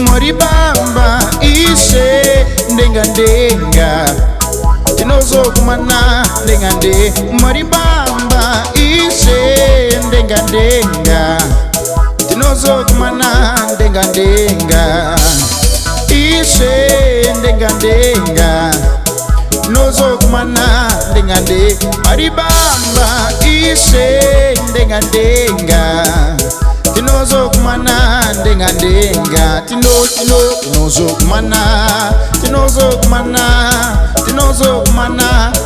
Muaribaba ise ndenga ndenga tinozo kumana ndenga nde Muaribaba ise ndenga ndenga tinozo kumana ndenga ndenga ise ndenga ndenga nozo kumana ndenga nde Muaribaba ise ndenga ndenga tinozo kumana ndenga ndenga tinozo kumana tinozo kumana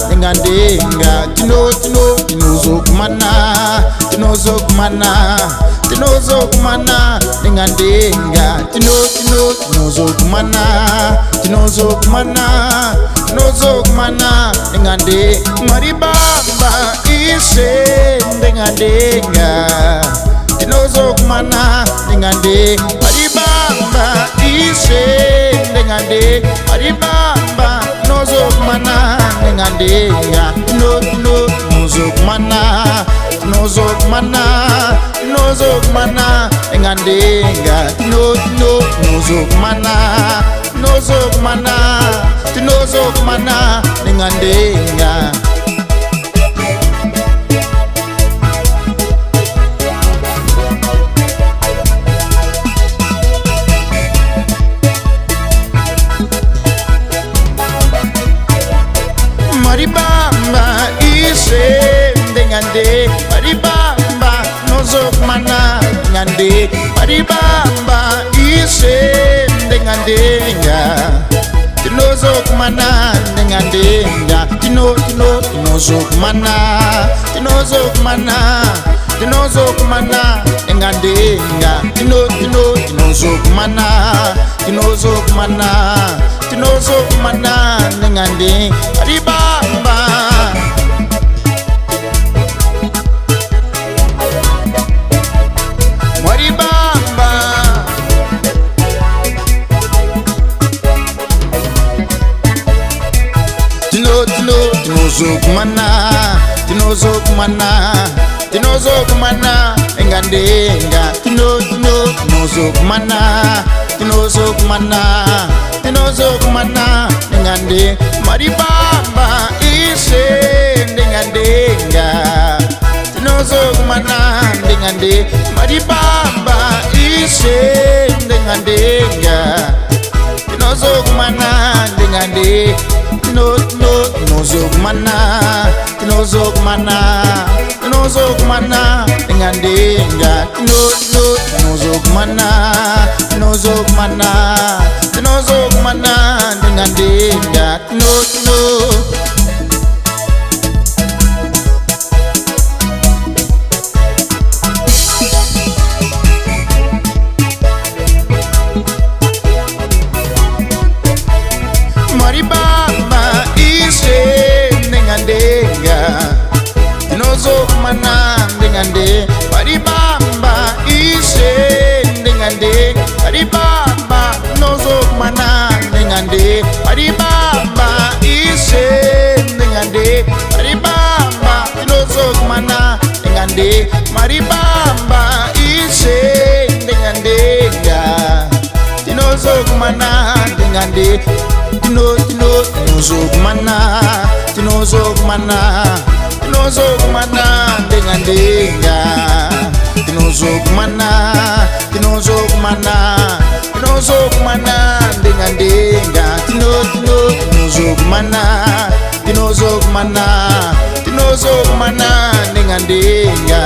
ndenga ndenga tinozo kumana ndenga ndenga tinozo kumana ndenga nde Muaribaba ise ndenga ndenga tinozo kumana ndenga nde Muaribaba ise ndenga nde Muaribaba nozo kumana ndenga ndenga tinozo kumana ndenga ndenga tinozo kumana ndenga ndenga Muaribaba ise ndenga nde Muaribaba nozo kumana ndenga nde Muaribaba ise ndenga ndenga tinozo kumana ndenga ndenga tinozo kumana ndenga ndenga tinozo kumana ndenga nde Muaribaba tinozo kumana ndenga ndenga tinozo kumana ndenga nde Muaribaba ise ndenga ndenga tinozo kumana ndenga nde Muaribaba ise ndenga ndenga tinozo kumana ndenga nde tinozo kumana ndenga ndenga tinozo kumana ndenga ndenga Muaribaba ise ndenga ndenga tinozo kumana ndenga nde Muaribaba ise ndenga nde Muaribaba nozo kumana ndenga nde Muaribaba ise ndenga nde Muaribaba tinozo kumana ndenga nde Muaribaba ise ndenga ndenga tinozo kumana ndenga nde tinozo kumana ndenga ndenga tinozo kumana ndenga ndenga tinozo kumana ndenga ndenga